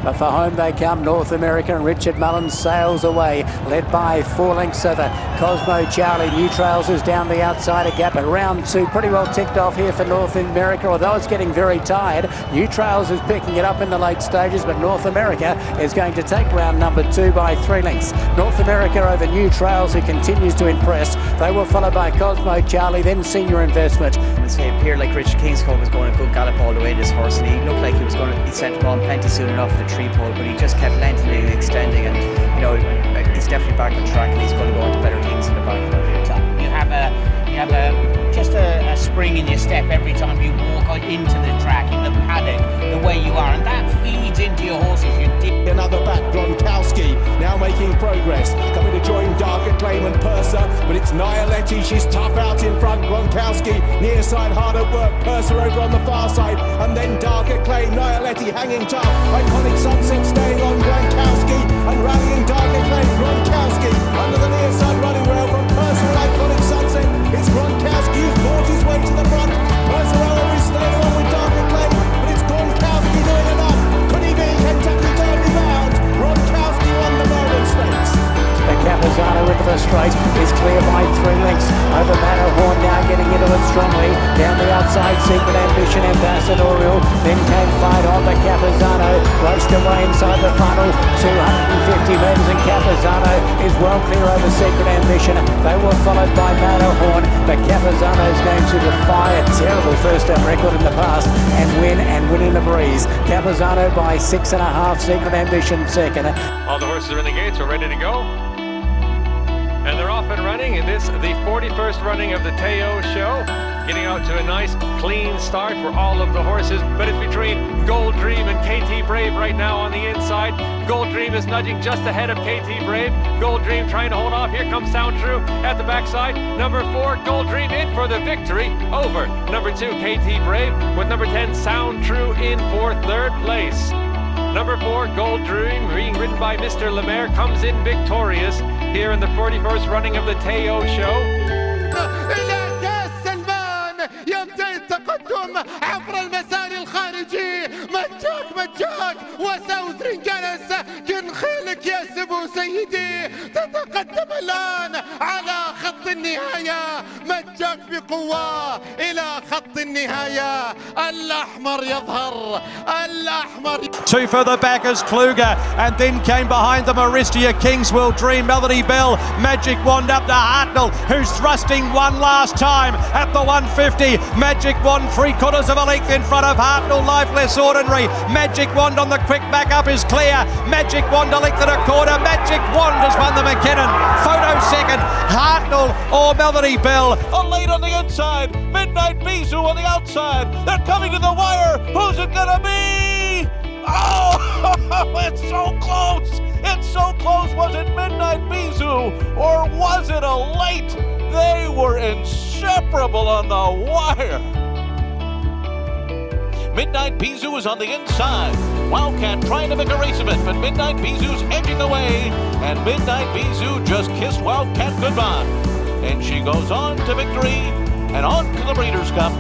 But for home they come, North America, and Richard Mullen sails away, led by 4 lengths over Cosmo Charlie. New Trails is down the outside, a gap at round 2. Pretty well ticked off here for North America, although it's getting very tired. New Trails is picking it up in the late stages, but North America is going to take round number 2 by 3 lengths. North America over New Trails, who continues to impress. They were followed by Cosmo Charlie, then Senior Investment. It appeared like Richard Kingscote was going a good gallop all the way, this horse, and he looked like he was going to be sent on plenty soon enough at the 3 pole, but he just kept lengthening and extending, and you know, he's definitely back on track, and he's going to go into better things in the back. You have just a spring in your step every time you walk out into the track, in the paddock, the way you are, and that feeds into your horses. Another back, Gronkowski, now making progress, coming to join Dark Acclaim and Purser, but it's Nialetti, she's tough out in front. Gronkowski, near side, hard at work, Purser over on the far side, and then Dark Acclaim, Nialetti hanging tough, Iconic Sunset staying on Gronkowski, and rallying Dark Acclaim. Gronkowski, under the near side, running well from Purser and Iconic Sunset. It's Gronkowski who's brought his way to the front. Purser is staying on with Dark Acclaim, but it's Gronkowski doing enough. Could he be Kentucky Derby bound? Gronkowski won the Melbourne Stakes. The Capizano into the straight is clear by 3 lengths over Matterhorn, now getting into it strongly. Down the outside, Secret Ambition, Ambassadorial. Then came Fight On. The Capizano raced away inside the final 250 metres, and Capizano is well clear over Secret Ambition. They were followed by Matterhorn. But Capizano is going to defy a terrible first-up record in the past and win in the breeze. Capizano by 6.5, Secret Ambition second. All the horses are in the gates, we're ready to go. And they're off and running in this, the 41st running of the Teo show. Getting out to a nice clean start for all of the horses, but it's between Gold Dream and KT Brave right now on the inside. Gold Dream is nudging just ahead of KT Brave. Gold Dream trying to hold off. Here comes Sound True at the backside. Number 4, Gold Dream in for the victory over number 2, KT Brave, with number 10, Sound True in for 3rd place. Number 4, Gold Dream, being ridden by Mr. Lemaire, comes in victorious here in the 41st running of the Teo show. يبدأ التقدم عبر المسار الخارجي. مجاك وساوثرين جالس كن خيلك يا سبو سيدي. تتقدم الآن على خط النهاية. مجاك بقوة إلى خط النهاية. الأحمر يظهر. الأحمر. 2 further back as Kluger, and then came behind them Aristia, Kingswell Dream, Melody Bell, Magic Wand up to Hartnell, who's thrusting one last time at the 150. Magic Wand 3/4 of a length in front of Hartnell. Life Less Ordinary. Magic Wand on the quick back up is clear. Magic Wand a length and a quarter. Magic Wand has won the McKinnon. Photo second. Hartnell or Melody Bell. A lead on the inside. Midnight Bisou on the outside. They're coming to the wire. Who's it gonna be? Oh, it's so close. It's so close. Was it Midnight Bisou or was it a late? They were inseparable on the wire. Midnight Bisou is on the inside. Wildcat trying to make a race of it, but Midnight Bisou's edging away, and Midnight Bisou just kissed Wildcat goodbye. And she goes on to victory and on to the Breeders' Cup.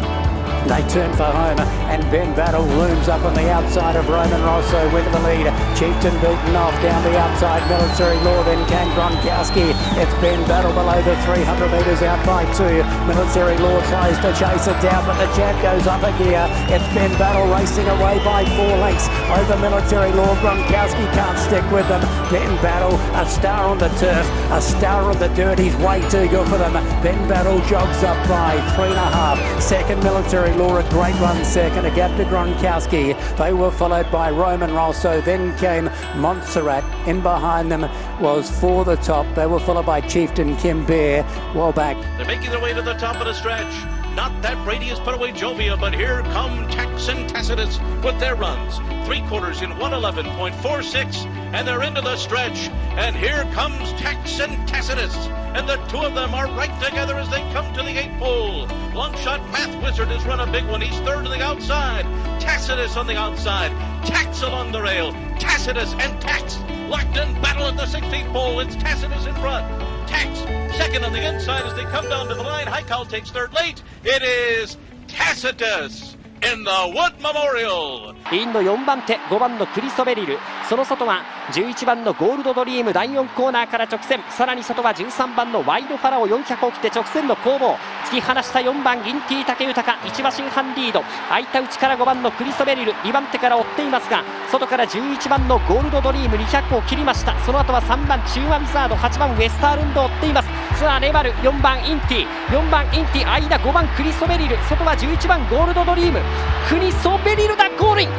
They turn for home, and Ben Battle looms up on the outside of Roman Rosso with the lead. Chieftain beaten off down the outside. Military Law, then came Gronkowski. It's Ben Battle below the 300 metres out by 2. Military Law tries to chase it down, but the champ goes up a gear. It's Ben Battle racing away by 4 lengths over Military Law. Gronkowski can't stick with them. Ben Battle, a star on the turf, a star on the dirt. He's way too good for them. Ben Battle jogs up by 3.5. Second, Military Law, a great run second, a gap to Gronkowski. They were followed by Roman Rosso, then came Montserrat. In behind them was For the Top. They were followed by Chieftain Kim Bear. Well back. They're making their way to the top of the stretch. Not that Brady has put away Jovia, but here come Tex and Tacitus with their runs. 3/4 in 111.46, and they're into the stretch. And here comes Tex and Tacitus, and the 2 of them are right together as they come to the 8th pole. Longshot Math Wizard has run a big one. He's 3rd to the outside. Tacitus on the outside. Tex along the rail. Tacitus and Tex locked in battle at the 16th pole. It's Tacitus in front. Tex second on the inside as they come down to the line. Heikal takes 3rd late. It is Tacitus in the Wood Memorial. インド4番手5番のクリソベリルその外は11番のゴールドドリーム、第4コーナーから直線、さらに外は13番のワイドファラオ、400を切って直線の攻防、突き放した4番ギンティ竹豊、1馬身半リード、空いた内から5番のクリソベリル、2番手から追っていますが、外から11番のゴールドドリーム、200を切りました。その後は3番チューマウィザード、8番ウェスタールンドを追っています。さあ粘る4番インティ、4番インティ、間5番クリソベリル、外は11番ゴールドドリーム、クリソベリルだ、ゴールイン、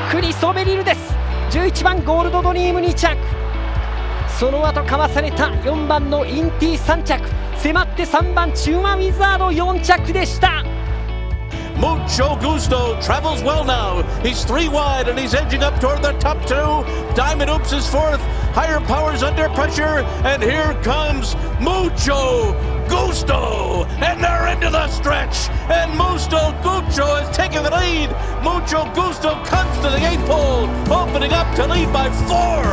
クリソベリルです。11番ゴールドドリーム2着、その後かわされた4番のインティ3着、迫って3番チューマウィザード4着でした。Mucho Gusto travels well now. He's 3 wide and he's edging up toward the top 2. Diamond Oops is 4th. Higher Powers under pressure. And here comes Mucho Gusto. And they're into the stretch. And Mucho Gusto is taking the lead. Mucho Gusto comes to the 8th pole, opening up to lead by 4.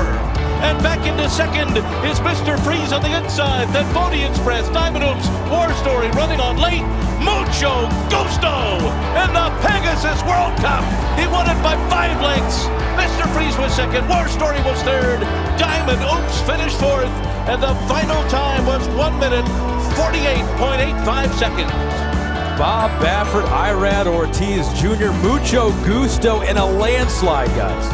And back into second is Mr. Freeze on the inside. Then Bodie Express, Diamond Oops, War Story running on late. Mucho Gusto in the Pegasus World Cup. He won it by 5 lengths. Mr. Freeze was second. War Story was third. Diamond Oops finished 4th. And the final time was 1 minute 48.85 seconds. Bob Baffert, Irad Ortiz Jr., Mucho Gusto in a landslide, guys.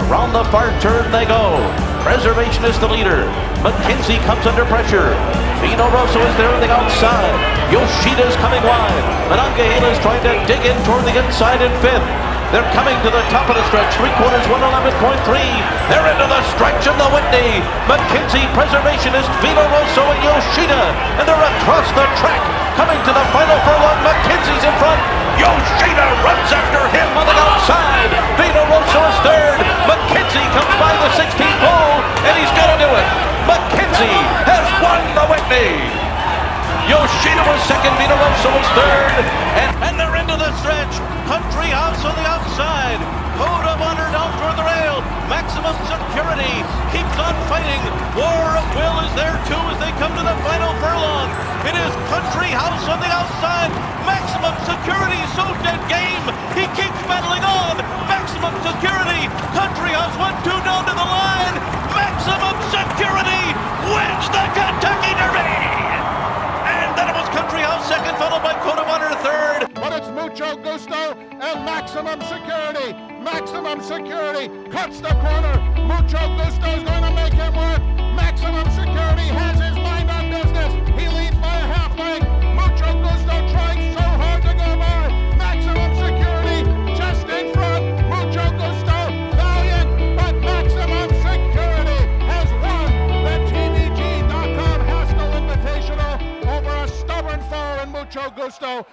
Around the far turn they go. Preservation is the leader. McKinsey comes under pressure. Vino Rosso is there on the outside. Yoshida's coming wide. Monongahela is trying to dig in toward the inside in 5th. They're coming to the top of the stretch. 3/4, 111.3. They're into the stretch in the Whitney. McKinsey, Preservationist, Vino Rosso, and Yoshida. And they're across the track. Coming to the final furlong. McKinsey's in front. Yoshida runs after him on the outside. Vino Rosso is third. McKinsey comes by the 16th pole, and he's going to do it. McKinsey has won the Whitney. Yoshida was second, Vino Rosso was third, and they're into the stretch. Country House on the outside. Code of Honor down toward the rail. Maximum Security keeps on fighting. War of Will is there too as they come to the final furlong. It is Country House on the outside. Maximum Security, so dead game. He keeps battling on. Maximum Security. Country House 1-2 down to the line. Maximum Security wins the Kentucky Derby. And then it was Country House second, followed by Code of Honor third. But it's Mucho Gusto and Maximum Security. Maximum Security cuts the corner. Mucho Gusto is going to make him work. Maximum Security has his mind on business. He leads by a half length. Mucho Gusto trying so hard to go by. Maximum Security just in front. Mucho Gusto valiant, but Maximum Security has won the TVG.com Haskell Invitational over a stubborn foe in Mucho Gusto.